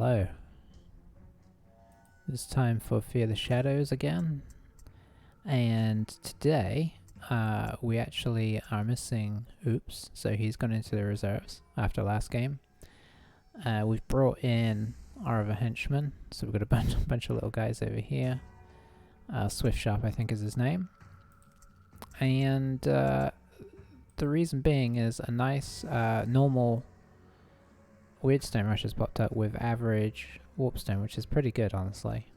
Hello. It's time for Fear the Shadows again. And today, we actually are missing Oops, so he's gone into the reserves after last game. We've brought in our other henchman, so we've got a bunch of little guys over here. Swift Sharp, I think, is his name. And the reason being is a nice normal Weirdstone rush has popped up with average Warpstone, which is pretty good, honestly.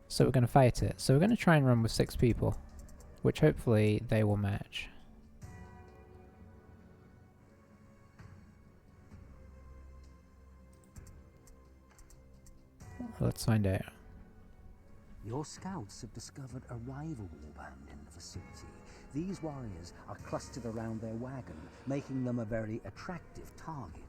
So we're going to fight it. So we're going to try and run with 6 people, which hopefully they will match. Let's find out. Your scouts have discovered a rival warband in the vicinity. These warriors are clustered around their wagon, making them a very attractive target.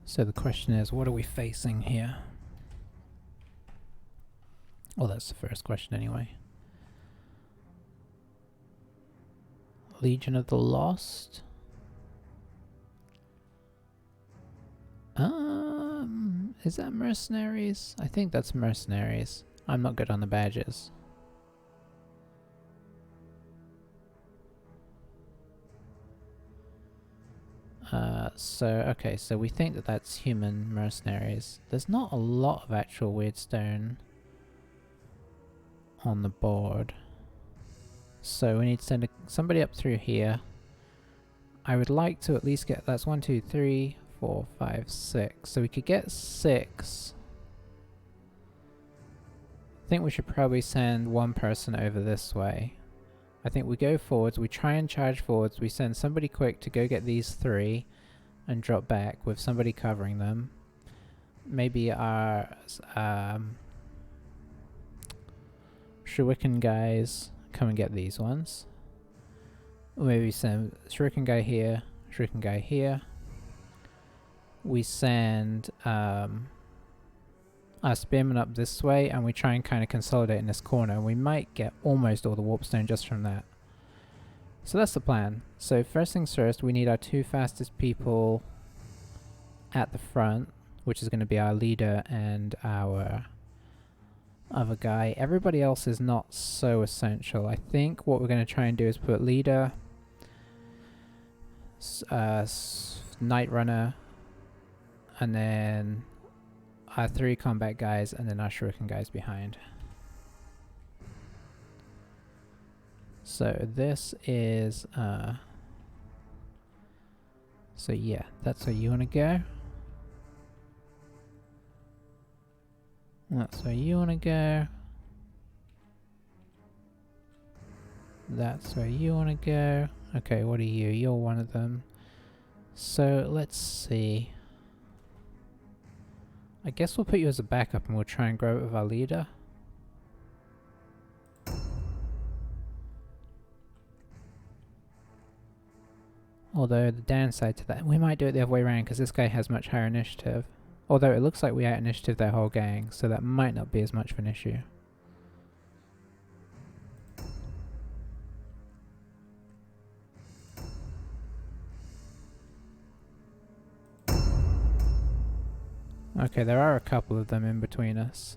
So the question is, what are we facing here? Well, that's the first question anyway. Legion of the Lost? Is that mercenaries? I think that's mercenaries. I'm not good on the badges. Okay, so we think that that's human mercenaries. There's not a lot of actual Weirdstone on the board. So we need to send somebody up through here. I would like to at least get, that's 1, 2, 3, 4, 5, 6. So we could get 6. I think we should probably send one person over this way. I think we go forwards, we try and charge forwards, we send somebody quick to go get these 3 and drop back with somebody covering them. Maybe our Shuriken guys come and get these ones. Or maybe send Shuriken guy here, Shuriken guy here. We send our Spearman up this way, and we try and kind of consolidate in this corner. We might get almost all the Warpstone just from that. So that's the plan. So first things first, we need our 2 fastest people at the front, which is going to be our leader and our other guy. Everybody else is not so essential. I think what we're going to try and do is put leader, Night Runner, and then our 3 combat guys, and then our Shuriken guys behind. So this is, so yeah, that's where you want to go. That's where you want to go. That's where you want to go. Okay, what are you? You're one of them. So let's see. I guess we'll put you as a backup and we'll try and grow it with our leader. Although the downside to that, we might do it the other way around because this guy has much higher initiative. Although it looks like we out-initiative their whole gang, so that might not be as much of an issue. Okay, there are a couple of them in between us.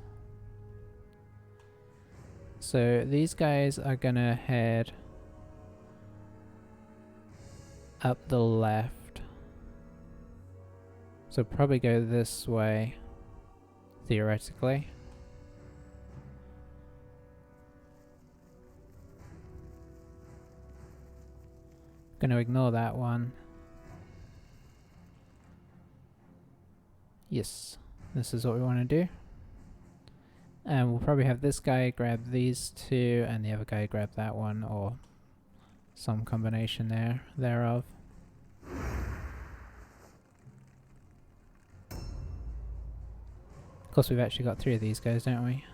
So these guys are gonna head up the left. So probably go this way, theoretically. Gonna ignore that one. Yes, this is what we want to do. And we'll probably have this guy grab these 2 and the other guy grab that one, or some combination thereof. Of course, we've actually got 3 of these guys, don't we?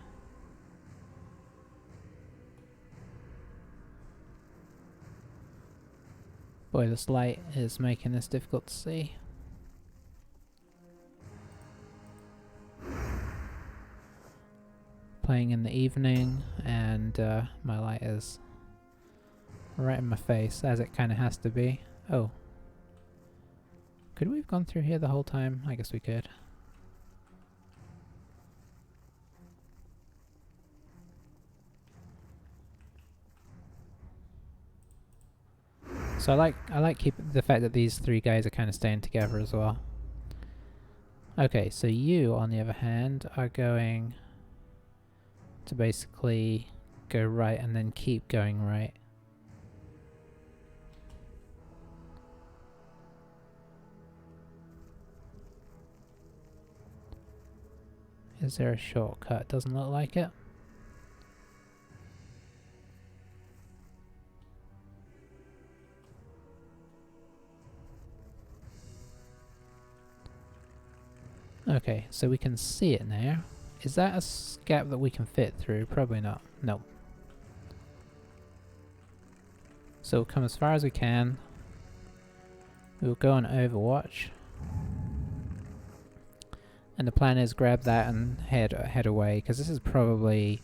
Boy, this light is making this difficult to see. playing in the evening, and my light is right in my face, as it kind of has to be. Oh. Could we have gone through here the whole time? I guess we could. So I like keeping the fact that these three guys are kind of staying together as well. Okay, so you, on the other hand, are going to basically go right and then keep going right. Is there a shortcut? Doesn't look like it. Okay, so we can see it now. Is that a gap that we can fit through? Probably not. Nope. So we'll come as far as we can. We'll go on Overwatch. And the plan is grab that and head away, because this is probably...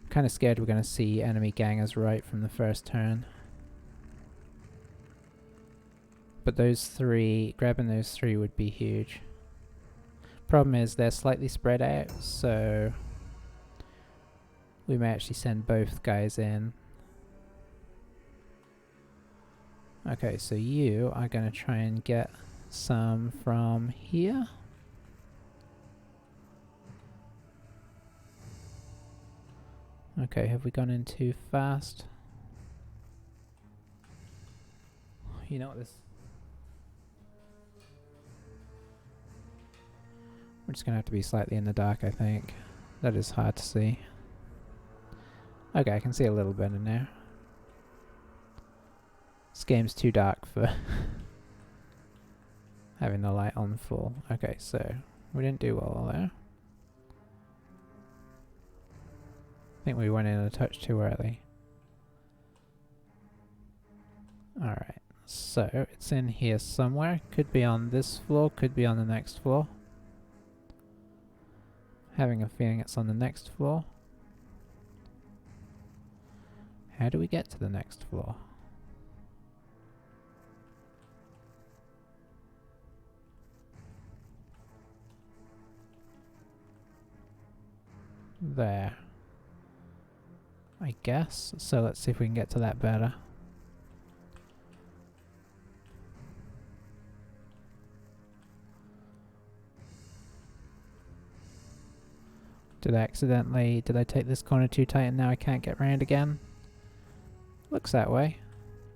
I'm kind of scared we're going to see enemy gangers right from the first turn. But those three, grabbing those three would be huge. Problem is they're slightly spread out, so we may actually send both guys in. Okay, so you are going to try and get some from here. Okay, have we gone in too fast? You know what this... We're just going to have to be slightly in the dark, I think. That is hard to see. Okay, I can see a little bit in there. This game's too dark for having the light on full. Okay, so we didn't do well there. I think we went in a touch too early. Alright, so it's in here somewhere. Could be on this floor, could be on the next floor. Having a feeling it's on the next floor. How do we get to the next floor? There. I guess. So let's see if we can get to that better. Did I take this corner too tight and now I can't get round again? Looks that way.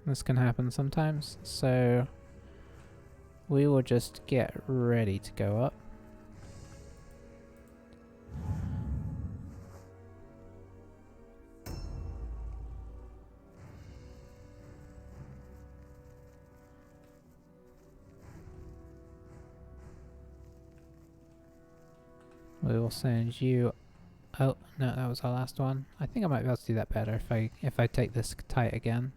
This can happen sometimes, so we will just get ready to go up. We will send you... Oh, no, that was our last one. I think I might be able to do that better if I take this tight again.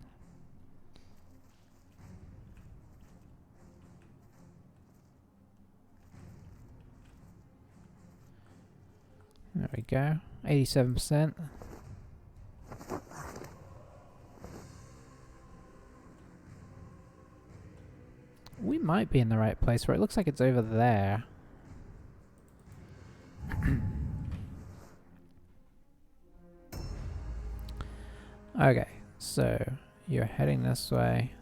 There we go. 87%. We might be in the right place where it looks like it's over there. Okay, so you're heading this way.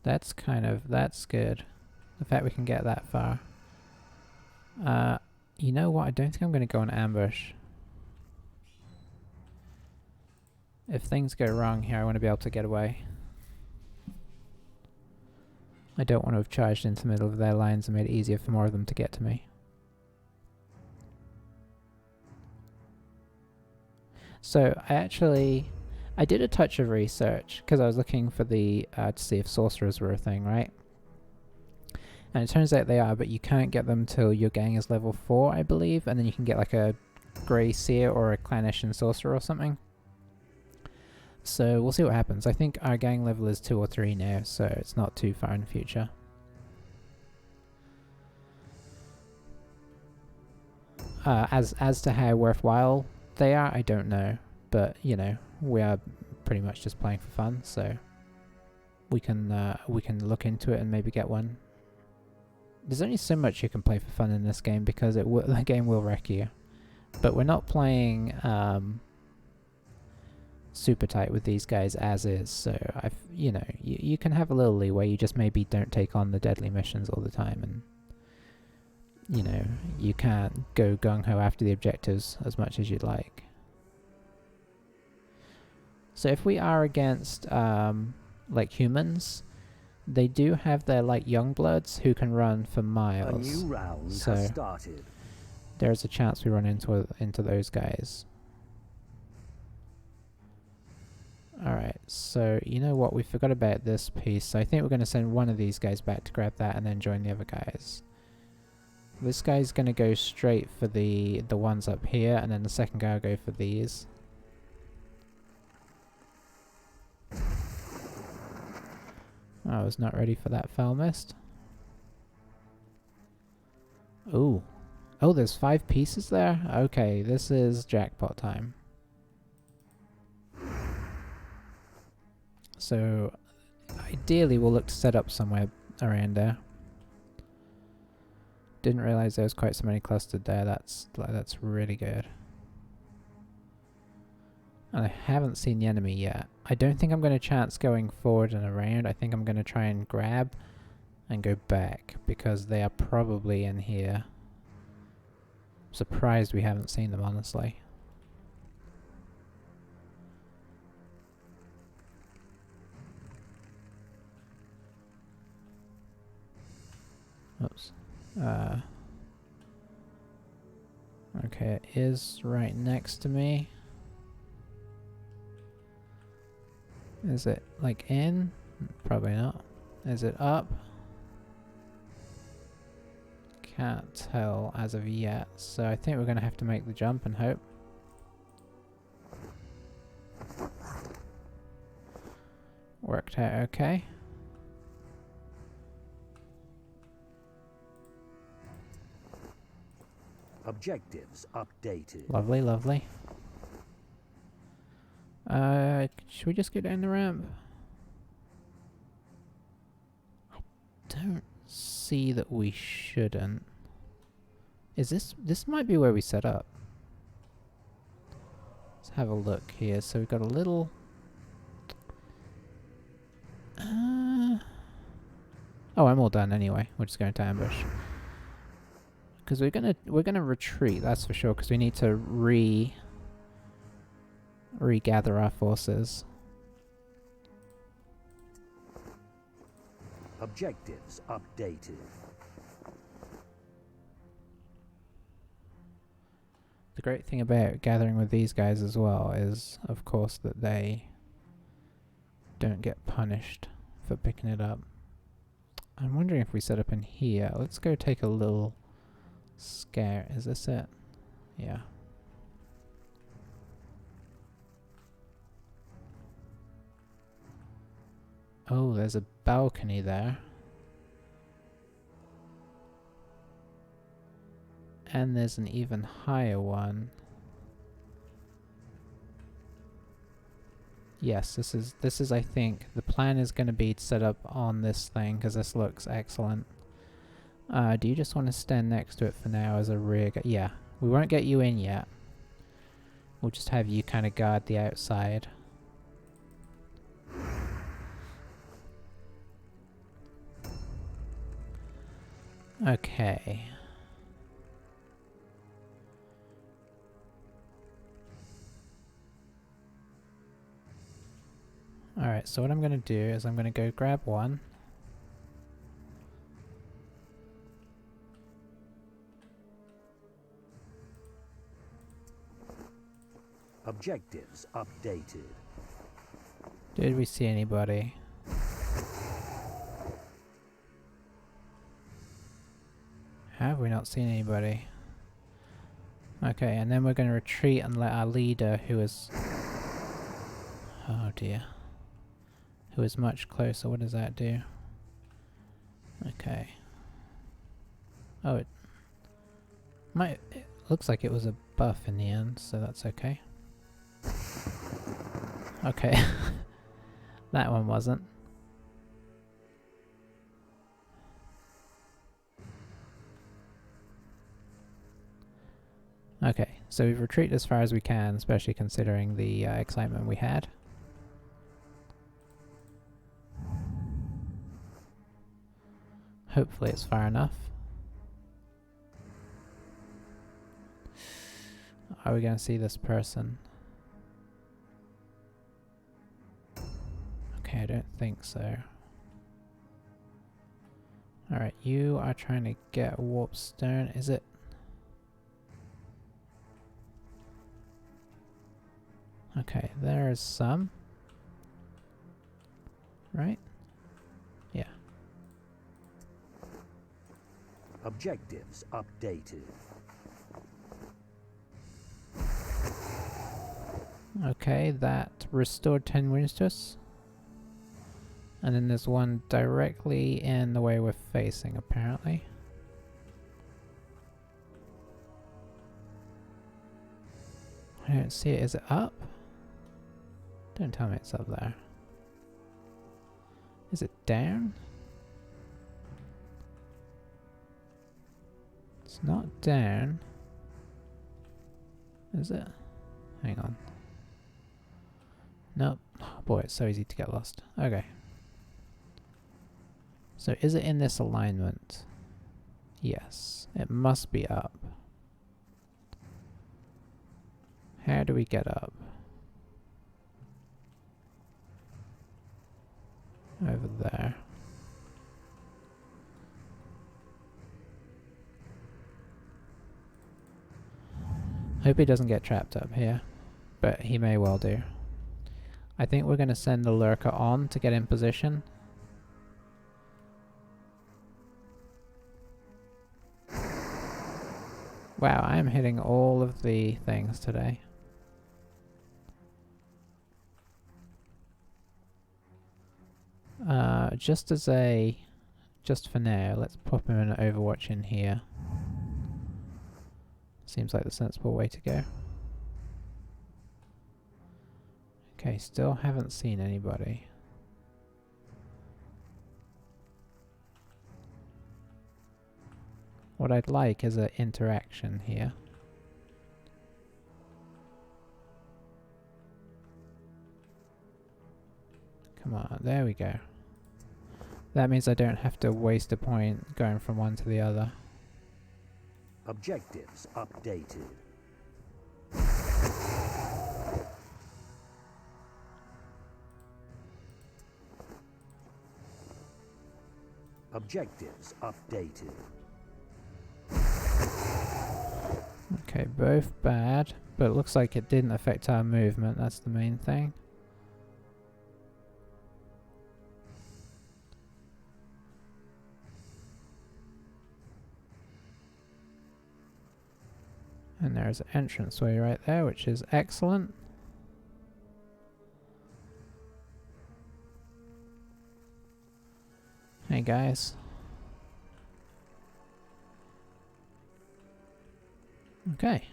That's good. The fact we can get that far. You know what? I don't think I'm going to go on ambush. If things go wrong here, I want to be able to get away. I don't want to have charged into the middle of their lines and made it easier for more of them to get to me. So I did a touch of research because I was looking for the to see if sorcerers were a thing, right? And it turns out they are, but you can't get them till your gang is level 4, I believe, and then you can get like a Grey Seer or a Clannish and Sorcerer or something. So we'll see what happens. I think our gang level is 2 or 3 now, so it's not too far in the future. As to how worthwhile they are, I don't know. But, you know, we are pretty much just playing for fun, so we can look into it and maybe get one. There's only so much you can play for fun in this game because the game will wreck you. But we're not playing super tight with these guys as is, so you know, you can have a little leeway. You just maybe don't take on the deadly missions all the time, and you know, you can't go gung-ho after the objectives as much as you'd like. So if we are against like humans, they do have their like young bloods who can run for miles. A new round so has started. There's a chance we run into those guys. Alright, so you know what, we forgot about this piece, so I think we're going to send one of these guys back to grab that and then join the other guys. This guy's going to go straight for the ones up here, and then the second guy will go for these. I was not ready for that foul mist. Ooh. Oh, there's 5 pieces there? Okay, this is jackpot time. So, ideally we'll look to set up somewhere around there. Didn't realize there was quite so many clustered there. That's really good. And I haven't seen the enemy yet. I don't think I'm going to chance going forward and around. I think I'm going to try and grab and go back because they are probably in here. I'm surprised we haven't seen them, honestly. Oops. Okay, it is right next to me. Is it like in? Probably not. Is it up? Can't tell as of yet, so I think we're gonna have to make the jump and hope. Worked out okay. Objectives updated. Lovely, lovely. Should we just go down the ramp? I don't see that we shouldn't. Is this might be where we set up. Let's have a look here. So we've got a little oh, I'm all done anyway. We're just going to ambush. Because we're gonna retreat, that's for sure, because we need to regather our forces. Objectives updated. The great thing about gathering with these guys as well is, of course, that they don't get punished for picking it up. I'm wondering if we set up in here. Let's go take a little scout. Is this it? Yeah. Oh, there's a balcony there. And there's an even higher one. Yes, this is I think the plan is going to be to set up on this thing because this looks excellent. Do you just want to stand next to it for now as a rear guard? Yeah, we won't get you in yet. We'll just have you kind of guard the outside. Okay. Alright, so what I'm going to do is I'm going to go grab one. Objectives updated. Did we see anybody? Have we not seen anybody? Okay, and then we're going to retreat and let our leader, who is... Oh dear. Who is much closer? What does that do? Okay. Oh, it looks like it was a buff in the end, so that's okay. Okay. That one wasn't. Okay, so we've retreated as far as we can, especially considering the excitement we had. Hopefully it's far enough. Are we going to see this person? Okay, I don't think so. Alright, you are trying to get warp stone, is it? Okay, there is some. Right? Yeah. Objectives updated. Okay, that restored 10 wounds to us. And then there's one directly in the way we're facing, apparently. I don't see it. Is it up? Don't tell me it's up there. Is it down? It's not down. Is it? Hang on. Nope. Oh boy, it's so easy to get lost. Okay. So is it in this alignment? Yes. It must be up. How do we get up? Over there. Hope he doesn't get trapped up here, but he may well do. I think we're going to send the lurker on to get in position. Wow, I'm hitting all of the things today. Just for now, let's pop him an Overwatch in here. Seems like the sensible way to go. Okay, still haven't seen anybody. What I'd like is an interaction here. Come on, there we go. That means I don't have to waste a point going from one to the other. Objectives updated. Objectives updated. Okay, both bad, but it looks like it didn't affect our movement, that's the main thing. And there's an entranceway right there, which is excellent. Hey guys. Okay.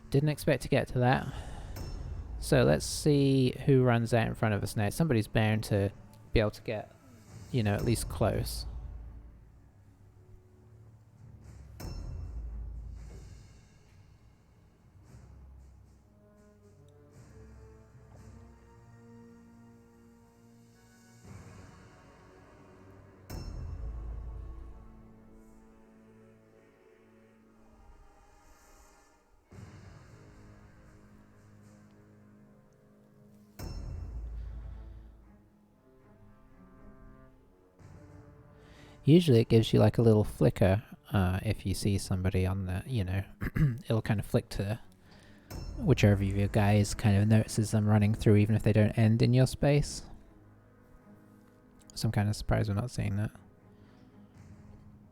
Didn't expect to get to that. So let's see who runs out in front of us now. Somebody's bound to be able to get, you know, at least close. Usually it gives you like a little flicker if you see somebody on the, you know, it'll kind of flick to whichever of your guys kind of notices them running through even if they don't end in your space. So I'm kind of surprised we're not seeing that.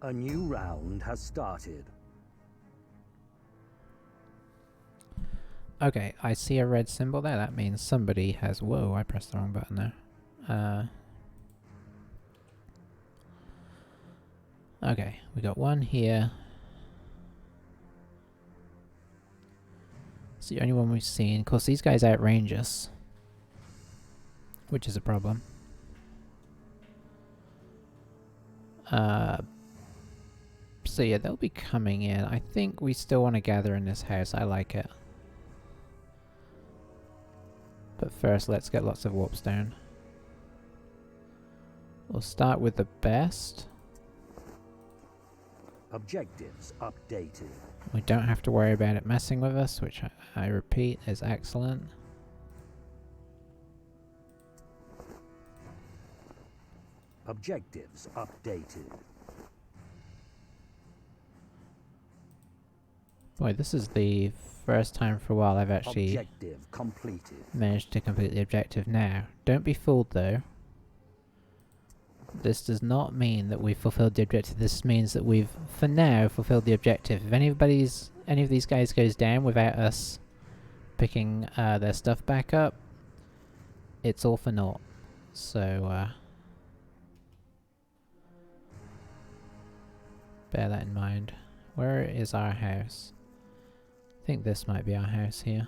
A new round has started. Okay, I see a red symbol there. That means somebody has... Whoa, I pressed the wrong button there. Okay, we got one here. It's the only one we've seen. Of course, these guys outrange us, which is a problem. So yeah, they'll be coming in. I think we still want to gather in this house. I like it. But first, let's get lots of warps down. We'll start with the best. Objectives updated. We don't have to worry about it messing with us, which I repeat is excellent. Objectives updated. Boy, this is the first time for a while I've actually Objective completed. managed to complete the objective now. Don't be fooled though. This does not mean that we've fulfilled the objective. This means that we've, for now, fulfilled the objective. If any of these guys goes down without us picking their stuff back up, it's all for naught. So, bear that in mind. Where is our house? I think this might be our house here.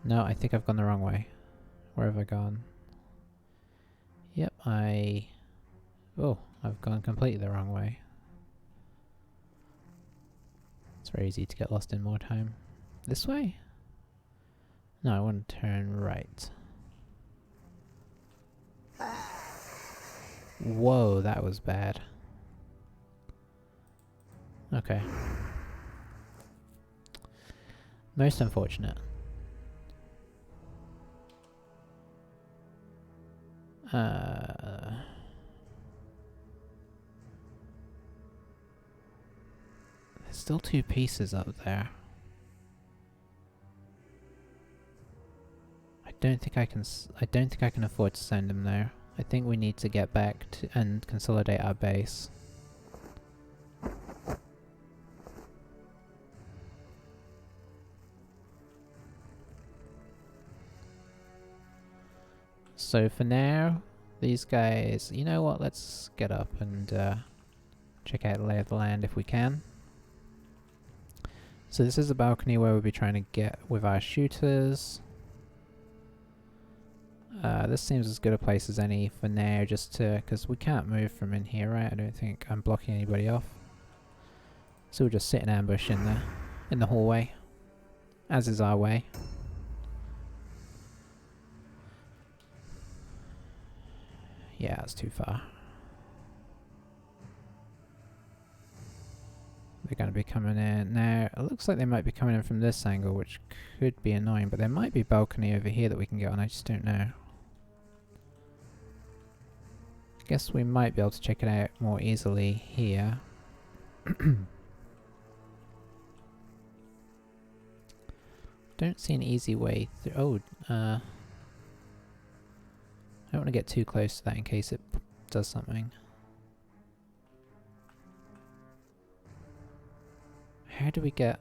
No, I think I've gone the wrong way. Where have I gone? Yep, oh, I've gone completely the wrong way. It's very easy to get lost in Mordheim. This way? No, I want to turn right. Whoa, that was bad. Okay. Most unfortunate. There's still two pieces up there. I don't think I can afford to send them there. I think we need to get back to and consolidate our base. So for now, these guys, you know what, let's get up and check out the lay of the land if we can. So this is a balcony where we'll be trying to get with our shooters. This seems as good a place as any for now, just to, because we can't move from in here, right? I don't think I'm blocking anybody off. So we'll just sit in ambush in the hallway, as is our way. Yeah, it's too far. They're going to be coming in. Now, it looks like they might be coming in from this angle, which could be annoying, but there might be a balcony over here that we can get on, I just don't know. I guess we might be able to check it out more easily here. Don't see an easy way through. Oh, I don't want to get too close to that in case it does something. How do we get...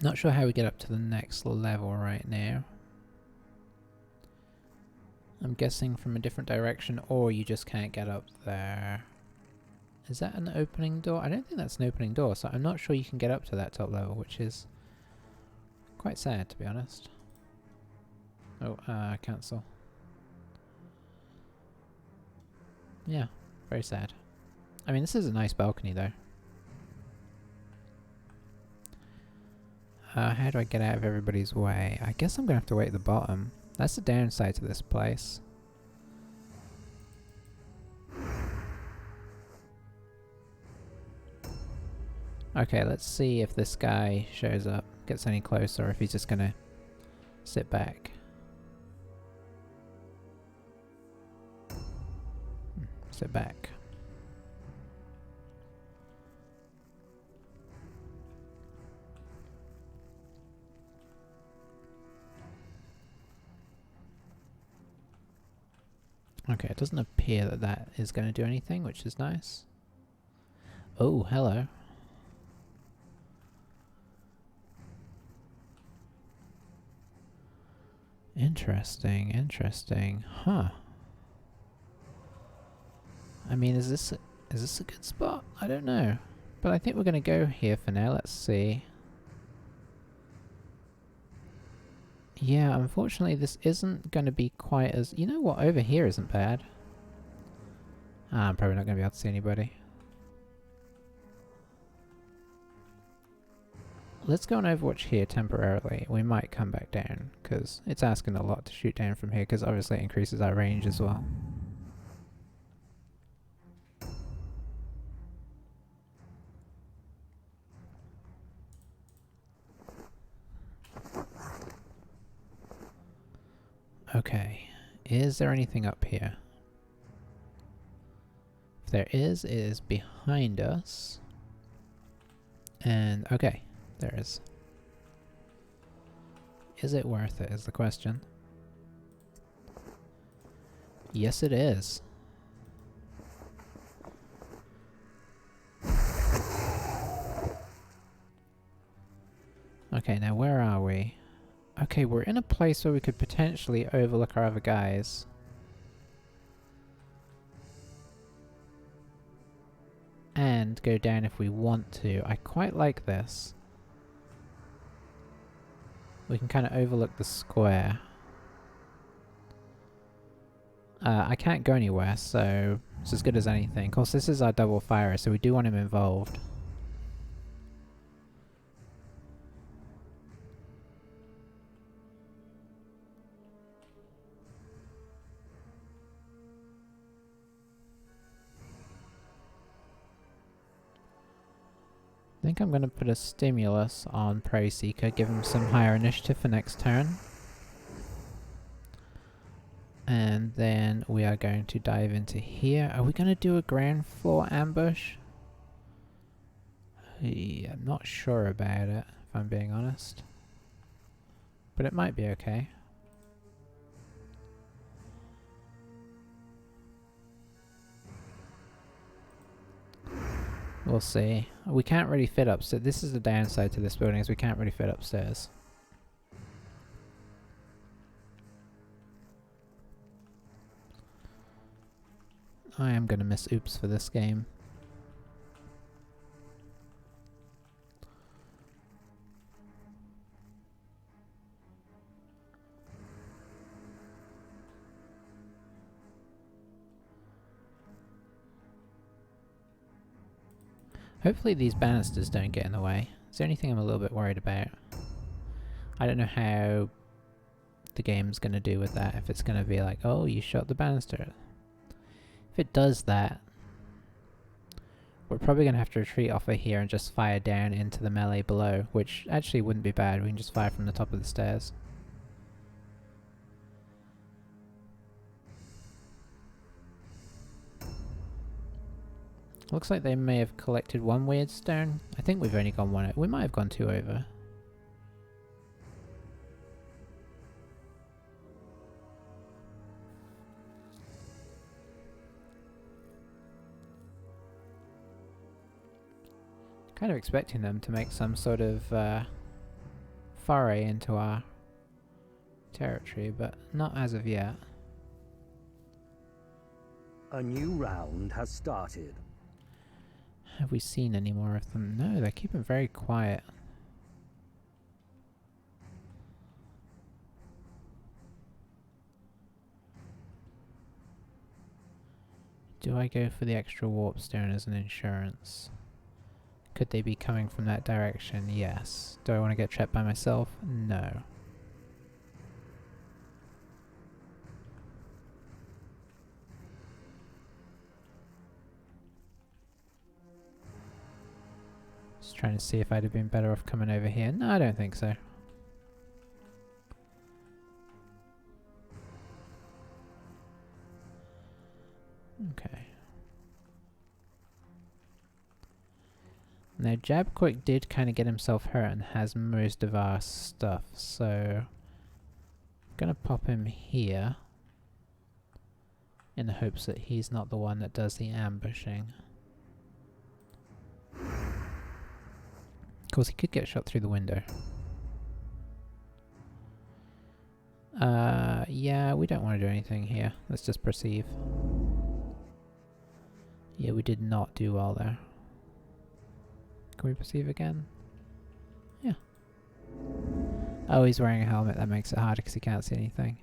Not sure how we get up to the next level right now. I'm guessing from a different direction, or you just can't get up there. Is that an opening door? I don't think that's an opening door, so I'm not sure you can get up to that top level, which is quite sad, to be honest. Oh, cancel. Yeah, very sad. I mean, this is a nice balcony, though. How do I get out of everybody's way? I guess I'm gonna have to wait at the bottom. That's the downside to this place. Okay, let's see if this guy shows up, gets any closer, or if he's just gonna sit back. Sit back. Okay, it doesn't appear that that is going to do anything, which is nice. Oh, hello. Interesting, interesting. Huh. I mean, is this a good spot? I don't know. But I think we're going to go here for now. Let's see. Yeah, unfortunately this isn't going to be quite as... You know what? Over here isn't bad. I'm probably not going to be able to see anybody. Let's go on Overwatch here temporarily. We might come back down, because it's asking a lot to shoot down from here, because obviously it increases our range as well. Okay, is there anything up here? If there is, it is behind us. And, okay, there is. Is it worth it, is the question. Yes, it is. Okay, now where are we? Okay, we're in a place where we could potentially overlook our other guys. And go down if we want to. I quite like this. We can kind of overlook the square. I can't go anywhere, so it's as good as anything. Of course, this is our double fire, so we do want him involved. I think I'm going to put a stimulus on Prey Seeker, give him some higher initiative for next turn. And then we are going to dive into here. Are we going to do a ground floor ambush? Yeah, I'm not sure about it, if I'm being honest. But it might be okay. We'll see. We can't really fit upstairs. This is the downside to this building, is we can't really fit upstairs. I am gonna miss Oops for this game. Hopefully these banisters don't get in the way. It's the only thing I'm a little bit worried about. I don't know how the game's gonna do with that, if it's gonna be like, oh, you shot the banister. If it does that, we're probably gonna have to retreat off of here and just fire down into the melee below, which actually wouldn't be bad. We can just fire from the top of the stairs. Looks like they may have collected one weird stone. I think we've only gone one. We might have gone two over. Kind of expecting them to make some sort of foray into our territory, but not as of yet. A new round has started. Have we seen any more of them? No, they're keeping very quiet. Do I go for the extra warp stone as an insurance? Could they be coming from that direction? Yes. Do I want to get trapped by myself? No. Just trying to see if I'd have been better off coming over here. No, I don't think so. Okay. Now, Jab Quick did kind of get himself hurt and has most of our stuff, so I'm gonna pop him here. in the hopes that he's not the one that does the ambushing. Of course, he could get shot through the window. Yeah, we don't want to do anything here. Let's just perceive. Yeah, we did not do well there. Can we perceive again? Yeah. Oh, he's wearing a helmet. That makes it harder because he can't see anything.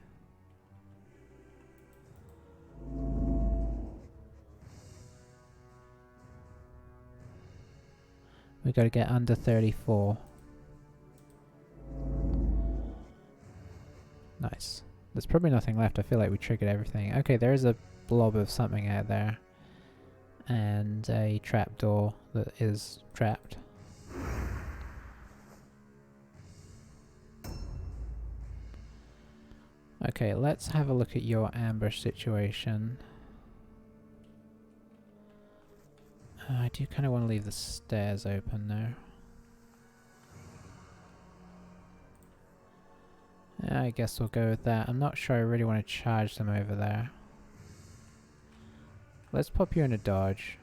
We got to get under 34. Nice. There's probably nothing left. I feel like we triggered everything. Okay, there is a blob of something out there. And a trapdoor that is trapped. Okay, let's have a look at your ambush situation. I do kind of want to leave the stairs open now. Yeah, I guess we'll go with that. I'm not sure I really want to charge them over there. Let's pop you in a dodge.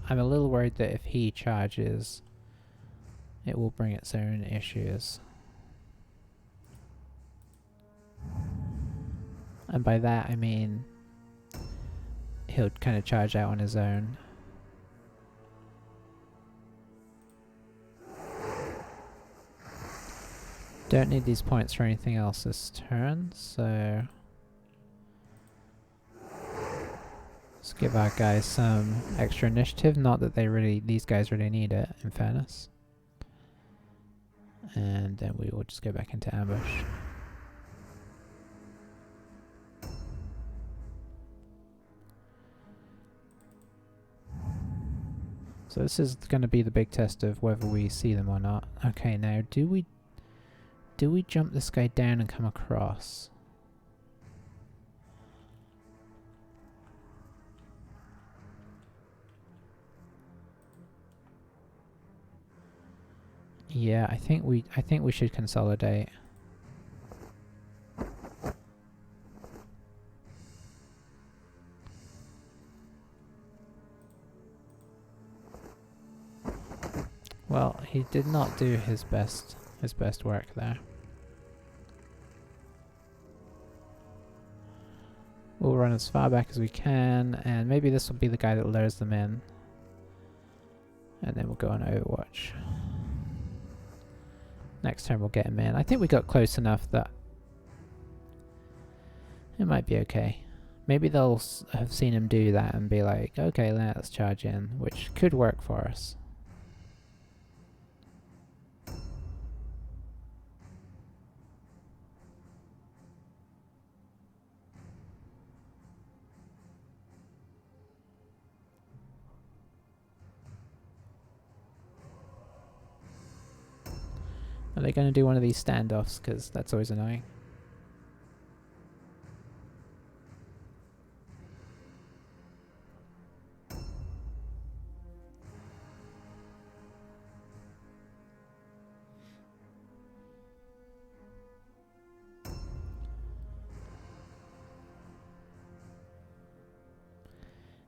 I'm a little worried that if he charges, it will bring its own issues. And by that I mean he'll kind of charge out on his own. Don't need these points for anything else this turn, so let's give our guys some extra initiative. Not that these guys really need it, in fairness. And then we will just go back into ambush. So this is going to be the big test of whether we see them or not. Okay, now do we jump this guy down and come across? Yeah, I think we should consolidate. Well, he did not do his best work there. We'll run as far back as we can, and maybe this will be the guy that lures them in. And then we'll go on Overwatch. Next turn we'll get him in. I think we got close enough that it might be okay. Maybe they'll have seen him do that and be like, okay, let's charge in, which could work for us. Are they going to do one of these standoffs? Because that's always annoying.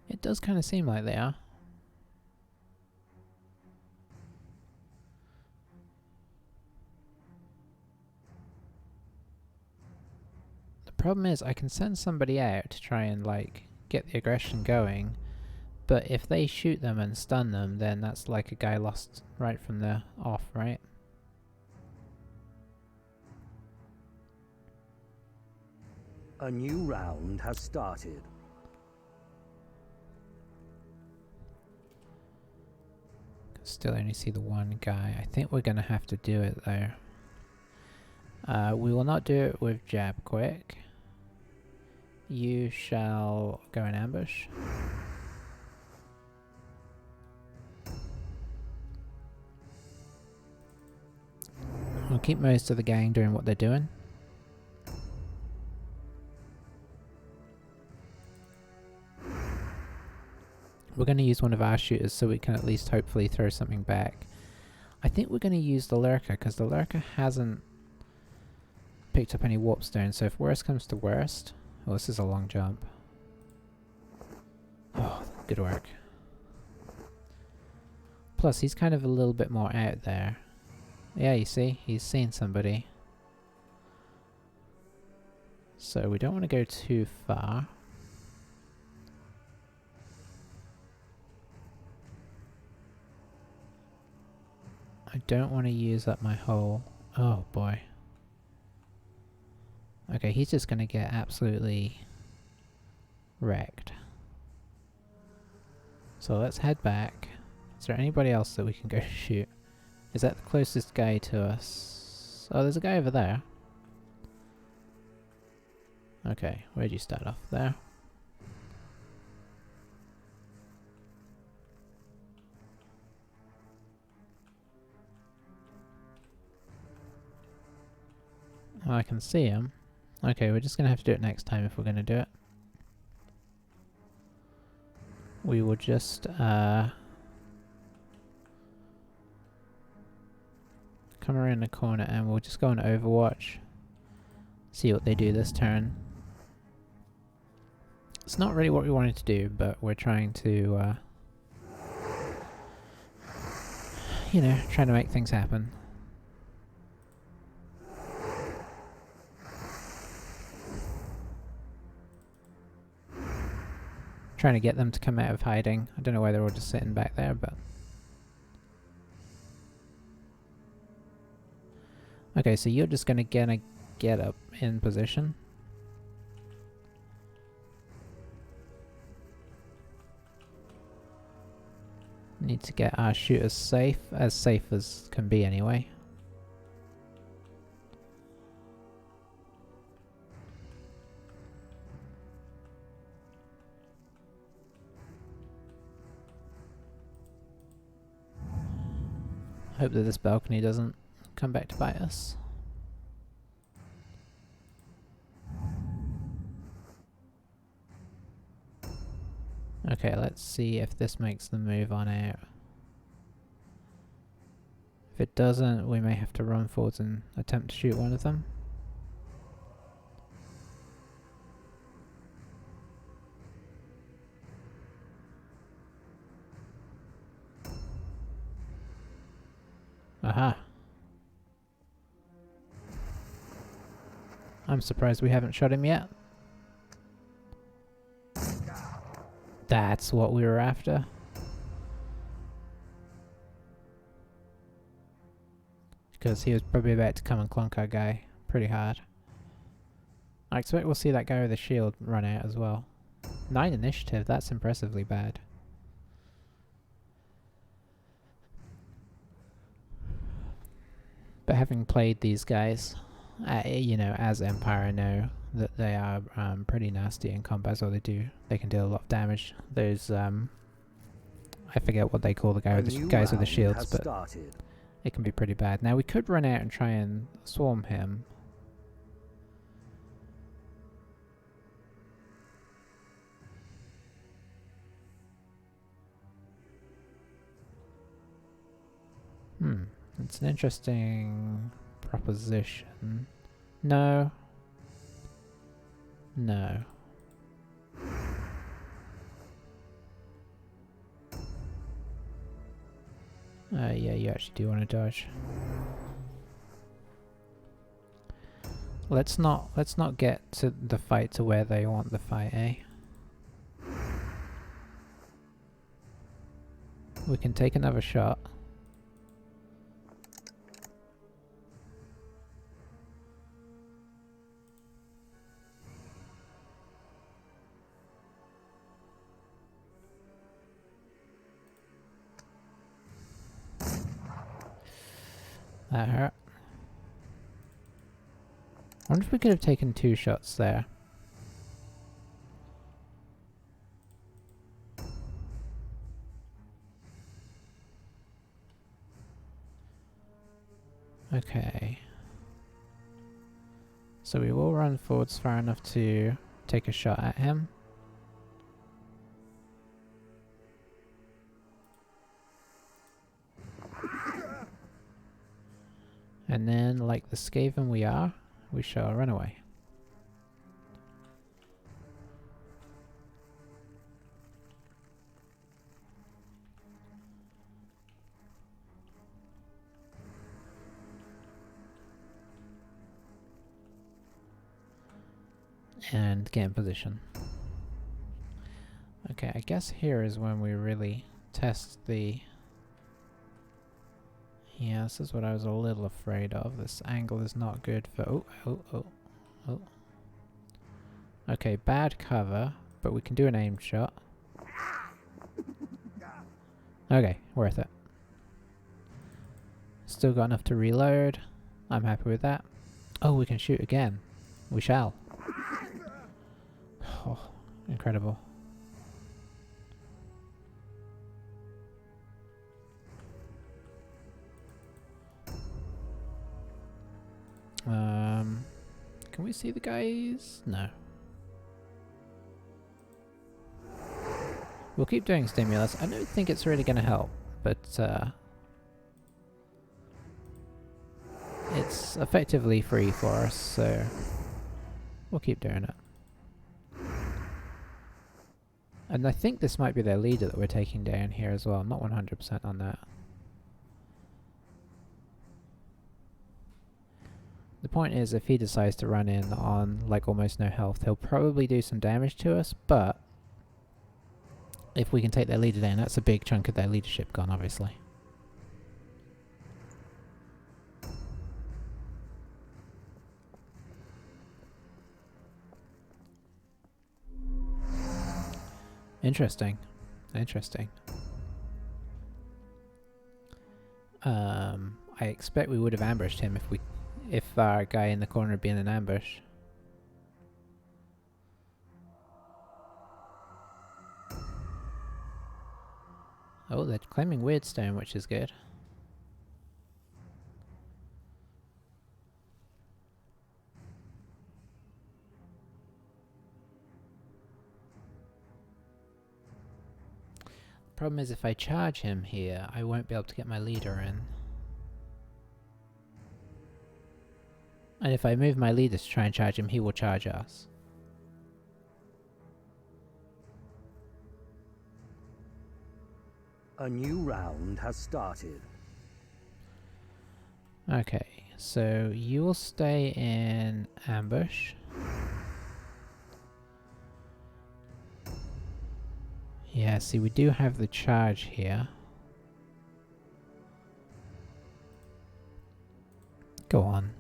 It does kind of seem like they are. Problem is, I can send somebody out to try and like get the aggression going, but if they shoot them and stun them, then that's like a guy lost right from the off, right? A new round has started. Still only see the one guy. I think we're gonna have to do it though. We will not do it with jab quick. You shall go in ambush. We'll keep most of the gang doing what they're doing. We're going to use one of our shooters so we can at least hopefully throw something back. I think we're going to use the lurker because the lurker hasn't picked up any warp stones, so if worst comes to worst... Oh, this is a long jump. Oh, good work. Plus, he's kind of a little bit more out there. Yeah, you see? He's seen somebody. So we don't want to go too far. I don't want to use up my whole... Oh boy. Okay, he's just going to get absolutely wrecked. So let's head back. Is there anybody else that we can go shoot? Is that the closest guy to us? Oh, there's a guy over there. Okay, where'd you start off? There? Oh, I can see him. Okay, we're just gonna have to do it next time if we're gonna do it. We will just, come around the corner and we'll just go on Overwatch. See what they do this turn. It's not really what we wanted to do, but we're trying to, you know, trying to make things happen. Trying to get them to come out of hiding. I don't know why they're all just sitting back there, but... Okay, so you're just gonna get up in position. Need to get our shooters safe as can be anyway. Hope that this balcony doesn't come back to bite us. Okay, let's see if this makes the move on out. If it doesn't, we may have to run forwards and attempt to shoot one of them. Aha! I'm surprised we haven't shot him yet. That's what we were after. Because he was probably about to come and clunk our guy pretty hard. I expect we'll see that guy with the shield run out as well. 9 initiative, that's impressively bad. But having played these guys, you know, as Empire, I know that they are pretty nasty in combat, so they can deal a lot of damage. There's I forget what they call the guys with the shields, but it can be pretty bad. Now we could run out and try and swarm him. It's an interesting proposition. No. No. Yeah, you actually do want to dodge. Let's not get to the fight to where they want the fight, eh? We can take another shot. That hurt. I wonder if we could have taken 2 shots there. Okay. So we will run forwards far enough to take a shot at him. And then, like the Skaven we are, we shall run away. And get in position. Okay, I guess here is when we really test the... Yeah, this is what I was a little afraid of. This angle is not good for... Oh. Okay, bad cover, but we can do an aim shot. Okay, worth it. Still got enough to reload. I'm happy with that. Oh, we can shoot again. We shall. Oh, incredible. Can we see the guys? No. We'll keep doing stimulus. I don't think it's really going to help, but it's effectively free for us, so we'll keep doing it. And I think this might be their leader that we're taking down here as well. I'm not 100% on that. The point is, if he decides to run in on like almost no health, he'll probably do some damage to us, but if we can take their leader down, that's a big chunk of their leadership gone, obviously. Interesting. Interesting. I expect we would have ambushed him if our guy in the corner had been in ambush. Oh, they're claiming Weirdstone, which is good. Problem is, if I charge him here, I won't be able to get my leader in. And if I move my leader to try and charge him, he will charge us. A new round has started. Okay, so you will stay in ambush. Yeah, see, we do have the charge here. Go on.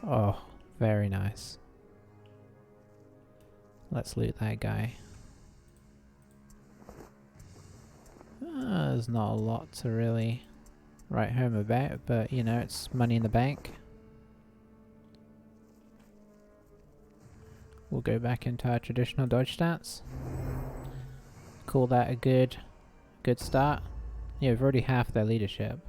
Oh, very nice. Let's loot that guy. There's not a lot to really write home about, but you know, it's money in the bank. We'll go back into our traditional dodge stats. Call that a good start. Yeah, we've already halved their leadership.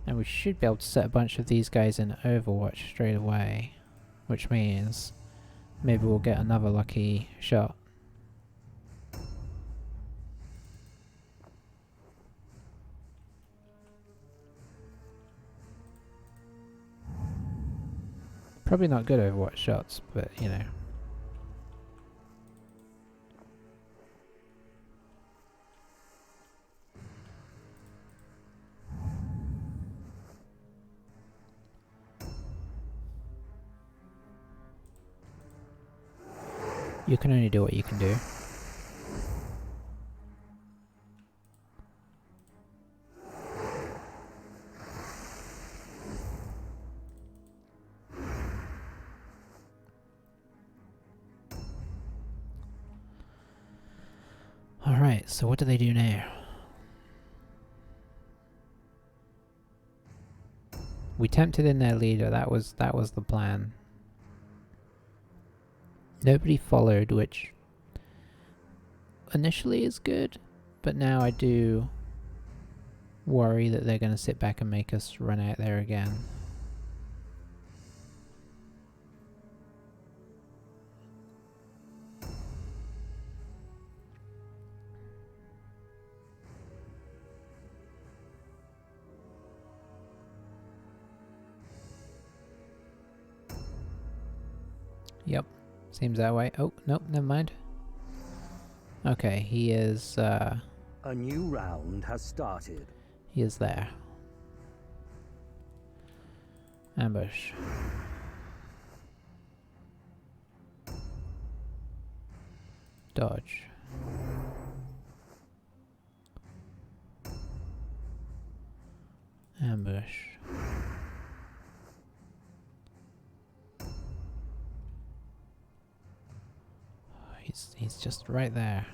And we should be able to set a bunch of these guys in Overwatch straight away, which means maybe we'll get another lucky shot. Probably not good Overwatch shots, but you know. You can only do what you can do. Alright, so what do they do now? We tempted in their leader, that was the plan. Nobody followed, which initially is good, but now I do worry that they're going to sit back and make us run out there again. Yep. Seems that way. Oh, nope, never mind. Okay, he is A new round has started. he is there. Ambush. Dodge. Ambush. He's just right there.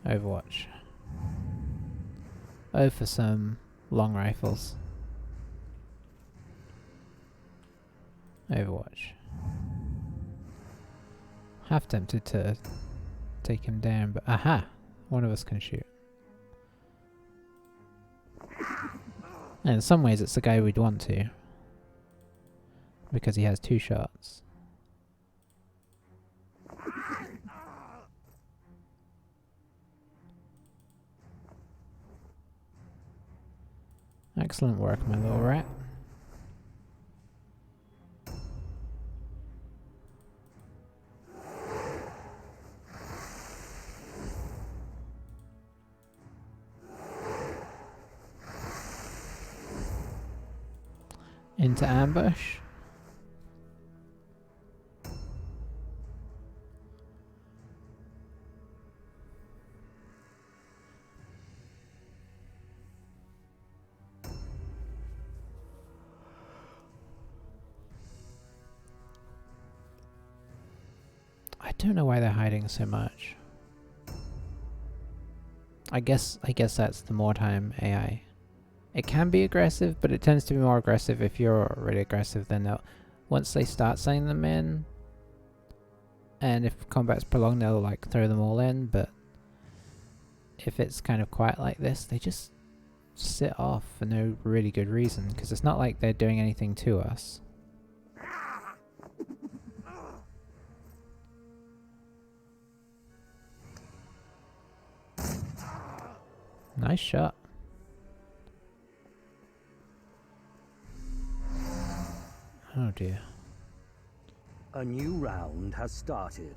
Overwatch. Oh, for some long rifles. Overwatch. Half tempted to take him down, but aha! One of us can shoot. And in some ways it's the guy we'd want to. Because he has 2 shots. Excellent work, my little rat. Into ambush. I don't know why they're hiding so much. I guess that's the Mordheim AI. It can be aggressive, but it tends to be more aggressive if you're already aggressive. Then they'll, once they start sending them in, and if combat's prolonged, they'll like throw them all in. But if it's kind of quiet like this, they just sit off for no really good reason, because it's not like they're doing anything to us. Nice shot. Oh dear. A new round has started.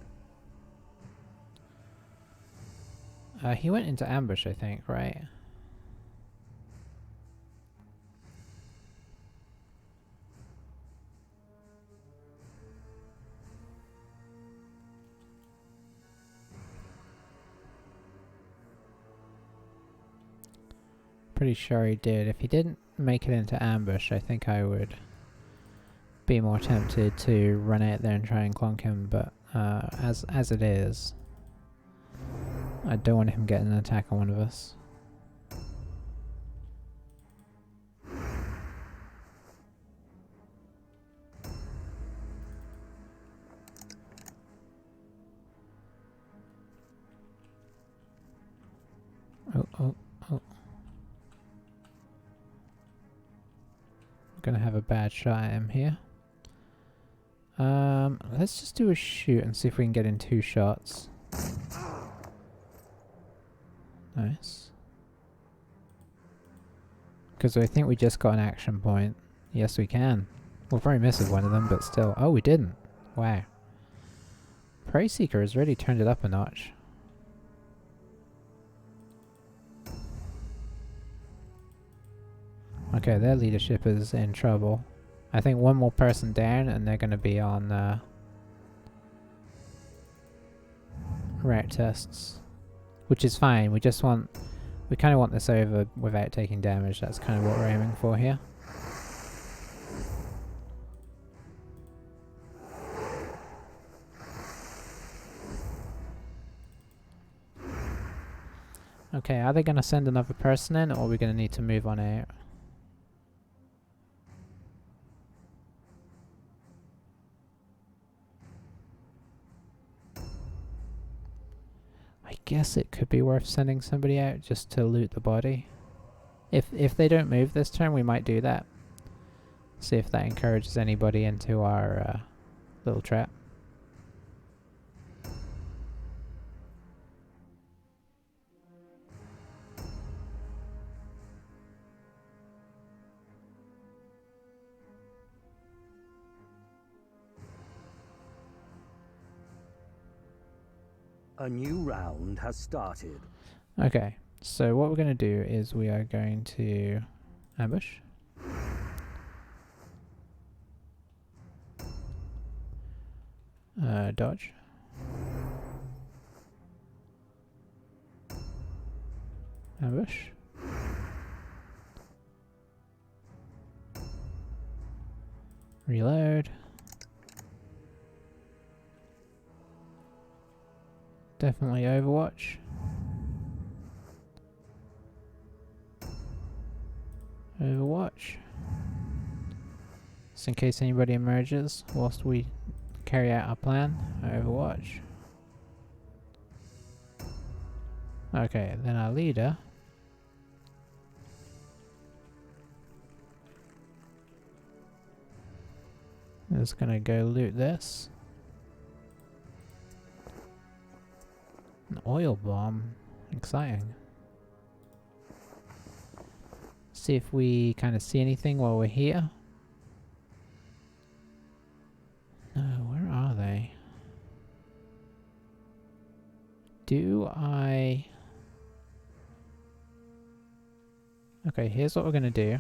He went into ambush, I think, right? Pretty sure he did. If he didn't make it into ambush, I think I would be more tempted to run out there and try and clonk him, but as it is, I don't want him getting an attack on one of us. Oh, oh, oh. I'm gonna have a bad shot at him here. Let's just do a shoot and see if we can get in 2 shots. Nice. Because I think we just got an action point. Yes, we can. We'll probably miss with one of them, but still. Oh, we didn't. Wow. Prey Seeker has really turned it up a notch. Okay, their leadership is in trouble. I think one more person down and they're going to be on route tests. Which is fine, we kind of want this over without taking damage. That's kind of what we're aiming for here. Okay, are they going to send another person in, or are we going to need to move on out? I guess it could be worth sending somebody out just to loot the body. If they don't move this turn, we might do that. See if that encourages anybody into our little trap. A new round has started. Okay, so what we're going to do is we are going to ambush. Dodge. Ambush. Reload. Definitely Overwatch. Overwatch. Just in case anybody emerges whilst we carry out our plan. Overwatch. Okay, then our leader is gonna go loot this. An oil bomb. Exciting. See if we kind of see anything while we're here. No, where are they? Do I... Okay, here's what we're gonna do.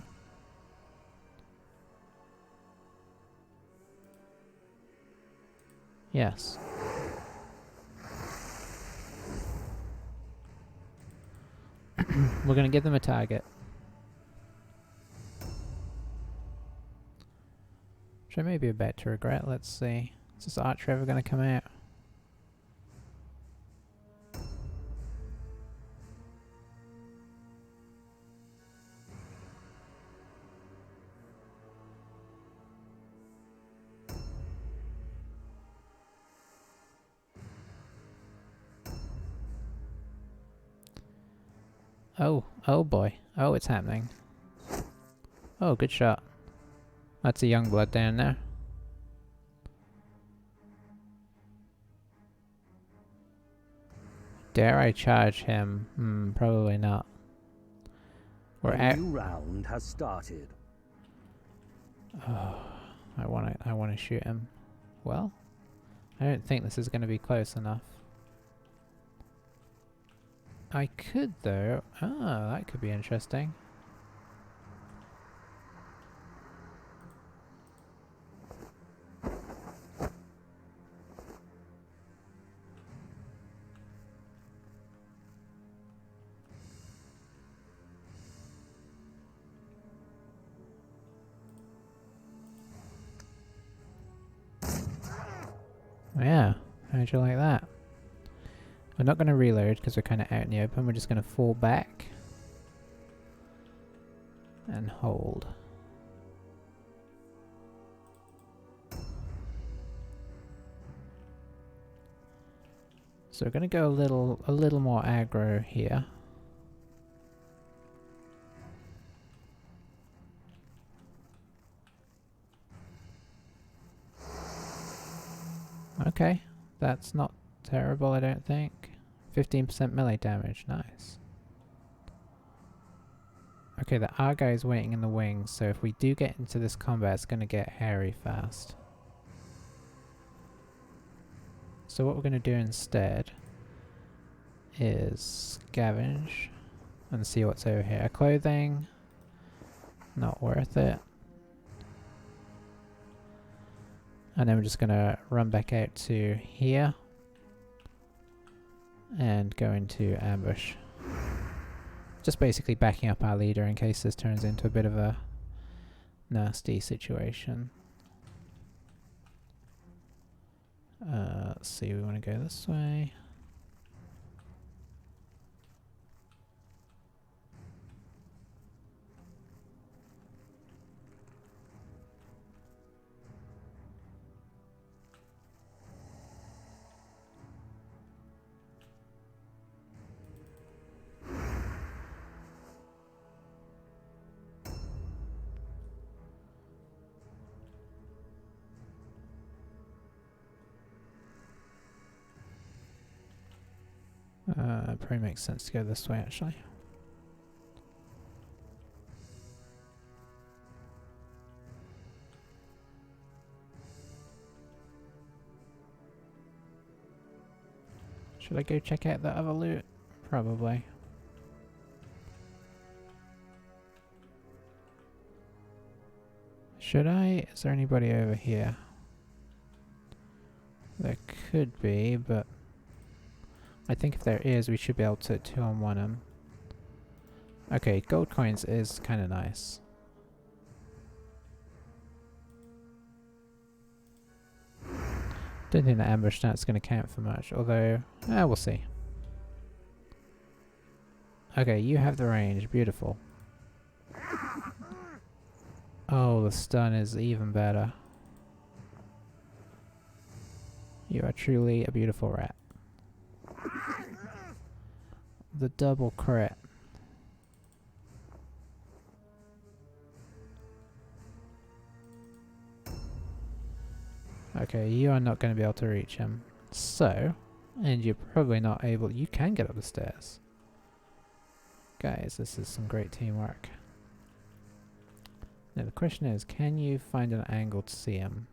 Yes. We're gonna give them a target. Which I may be about to regret. Let's see. Is this archer ever gonna come out? Oh boy. Oh, it's happening. Oh, good shot. That's a young blood down there. Dare I charge him? Probably not. We're A out. new round has started. Oh, I wanna shoot him. Well, I don't think this is gonna be close enough. I could though. Oh, that could be interesting. Yeah, how'd you like that? We're not going to reload because we're kind of out in the open. We're just going to fall back and hold. So we're going to go a little more aggro here. Okay, that's not terrible, I don't think. 15% melee damage, nice. Okay, the Argo is waiting in the wings, so if we do get into this combat, it's going to get hairy fast. So what we're going to do instead is scavenge and see what's over here. Clothing, not worth it. And then we're just going to run back out to here and go into ambush. Just basically backing up our leader in case this turns into a bit of a nasty situation. Let's see, we want to go this way. Probably makes sense to go this way actually. Should I go check out the other loot? Probably. Should I? Is there anybody over here? There could be, but I think if there is, we should be able to 2-on-1 them. Okay, gold coins is kind of nice. Don't think the ambush stat's going to count for much, although, we'll see. Okay, you have the range, beautiful. Oh, the stun is even better. You are truly a beautiful rat. The double crit. Okay, you are not going to be able to reach him. So, and you're probably not able... You can get up the stairs. Guys, this is some great teamwork. Now the question is, can you find an angle to see him?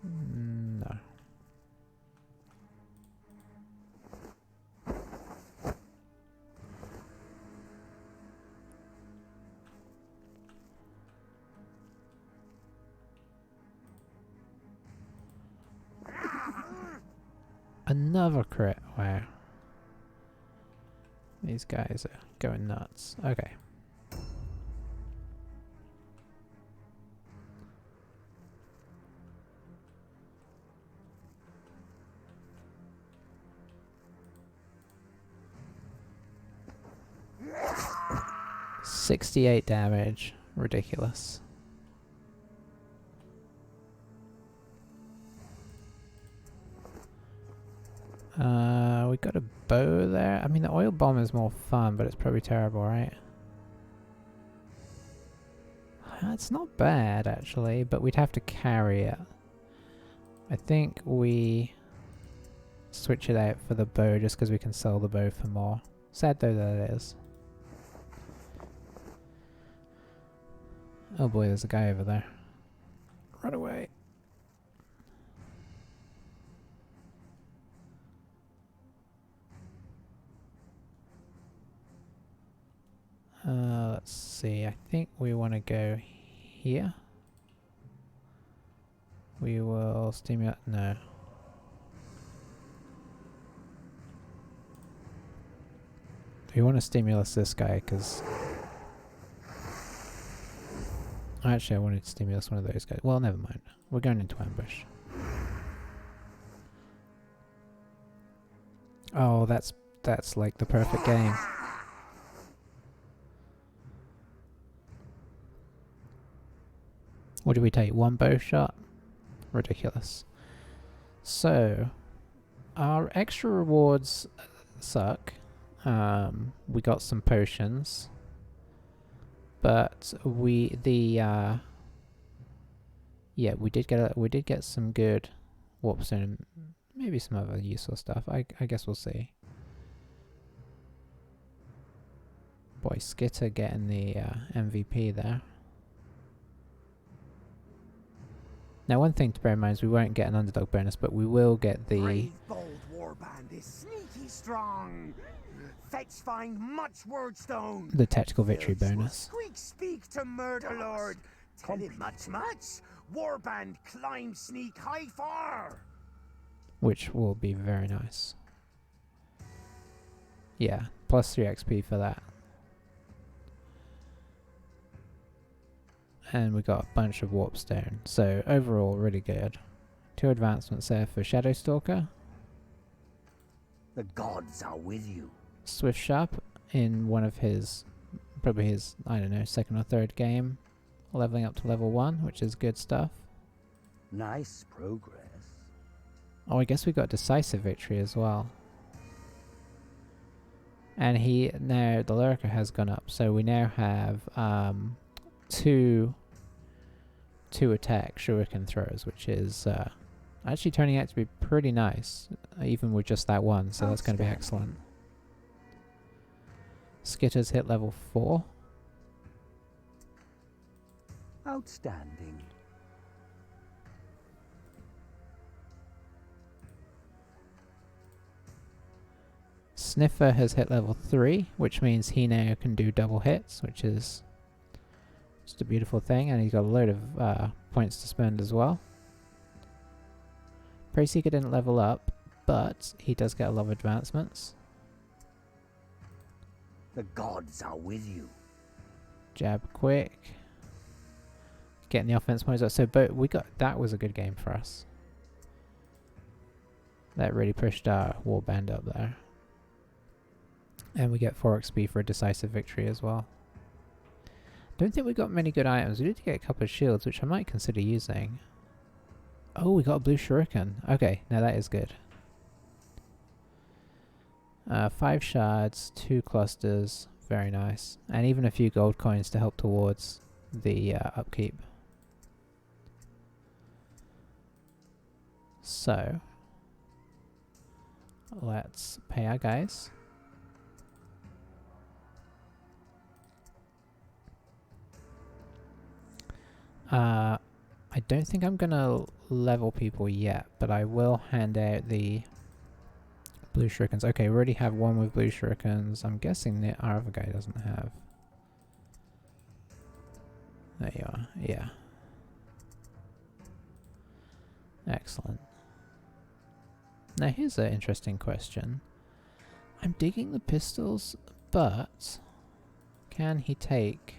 No. Another crit, wow. These guys are going nuts. Okay. $68 damage. Ridiculous. We got a bow there. I mean, the oil bomb is more fun, but it's probably terrible, right? It's not bad, actually, but we'd have to carry it. I think we switch it out for the bow just because we can sell the bow for more. Sad though that it is. Oh boy, there's a guy over there. Run away. Let's see, I think we want to go here. We will stimulate, no. We want to stimulus this guy because... Actually, I wanted to stimulus one of those guys. Well, never mind. We're going into ambush. Oh, that's like the perfect game. What did we take? One bow shot? Ridiculous. So, our extra rewards suck. We got some potions. But we did get some good warpstone and maybe some other useful stuff. I guess we'll see. Boy, Skitter getting the MVP there. Now, one thing to bear in mind is we won't get an underdog bonus, but we will get the... Brave, bold warband is sneaky strong. Fetch find much wordstone. The tactical victory Elves will bonus. Squeak speak to Murder Lord. Tell him much. Warband climb sneak high far. Which will be very nice. Yeah, plus 3 XP for that. And we got a bunch of warpstone. So overall, really good. 2 advancements there for Shadowstalker. The gods are with you. Swift Sharp in one of his, probably his, I don't know, 2nd or 3rd game. Leveling up to level 1, which is good stuff. Nice progress. Oh, I guess we got decisive victory as well. And now the Lurker has gone up, so we now have 2 attack shuriken throws, which is actually turning out to be pretty nice, even with just that one, so that's going to be excellent. Skitter's hit level 4. Outstanding. Sniffer has hit level 3, which means he now can do double hits, which is just a beautiful thing, and he's got a load of points to spend as well. Preyseeker didn't level up, but he does get a lot of advancements. The gods are with you. Jab quick. Getting the offense points up. So that was a good game for us. That really pushed our warband up there. And we get 4 XP for a decisive victory as well. Don't think we got many good items. We did get a couple of shields, which I might consider using. Oh, we got a blue shuriken. Okay, now that is good. 5 shards, 2 clusters, very nice. And even a few gold coins to help towards the upkeep. So, let's pay our guys. I don't think I'm gonna level people yet, but I will hand out the blue shurikens. Okay, we already have one with blue shurikens. I'm guessing that our other guy doesn't have. There you are, yeah. Excellent. Now here's an interesting question. I'm digging the pistols, but can he take...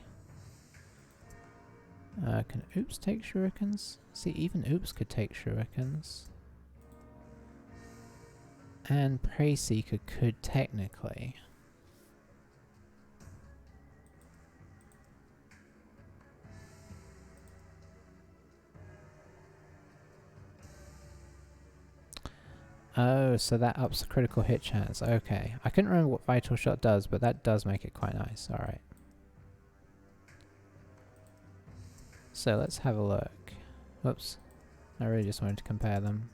can Oops take shurikens? See, even Oops could take shurikens. And Preyseeker could technically. Oh, so that ups the critical hit chance. Okay. I couldn't remember what Vital Shot does, but that does make it quite nice. Alright. So let's have a look. Whoops. I really just wanted to compare them.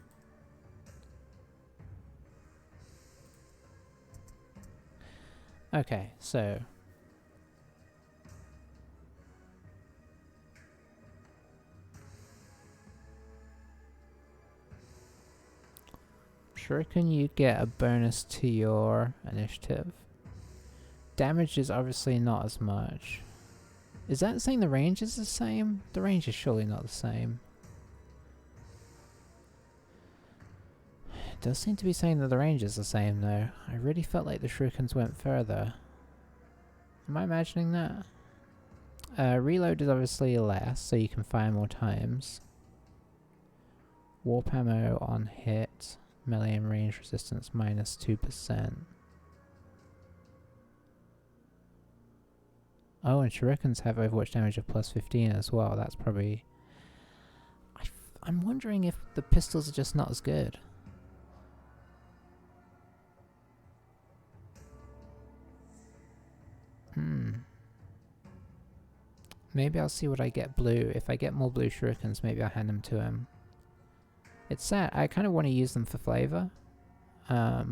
Okay, so... Shuriken, you get a bonus to your initiative. Damage is obviously not as much. Is that saying the range is the same? The range is surely not the same. It does seem to be saying that the range is the same though. I really felt like the Shurikens went further. Am I imagining that? Reload is obviously less, so you can fire more times. Warp ammo on hit. Melee and range resistance minus 2%. Oh, and shurikens have overwatch damage of plus 15 as well. That's probably... I'm wondering if the pistols are just not as good. Maybe I'll see what I get blue. If I get more blue shurikens, maybe I'll hand them to him. It's sad. I kind of want to use them for flavor. But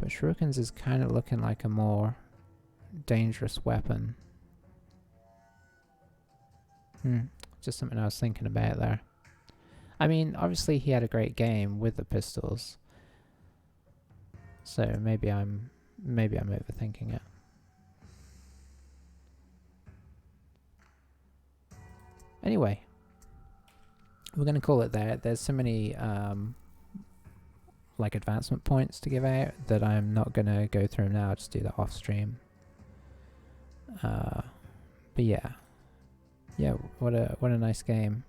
shurikens is kind of looking like a more dangerous weapon. Just something I was thinking about there. I mean, obviously he had a great game with the pistols. So maybe I'm overthinking it. Anyway, we're going to call it there. There's so many like advancement points to give out that I'm not going to go through now. I'll just do that off stream. But yeah, what a nice game.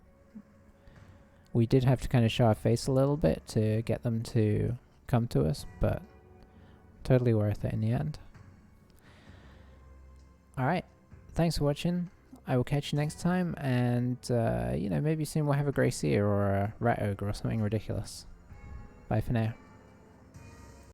We did have to kind of show our face a little bit to get them to come to us, but totally worth it in the end. Alright, thanks for watching. I will catch you next time, and you know, maybe soon we'll have a Grey Seer or a Rat Ogre or something ridiculous. Bye for now.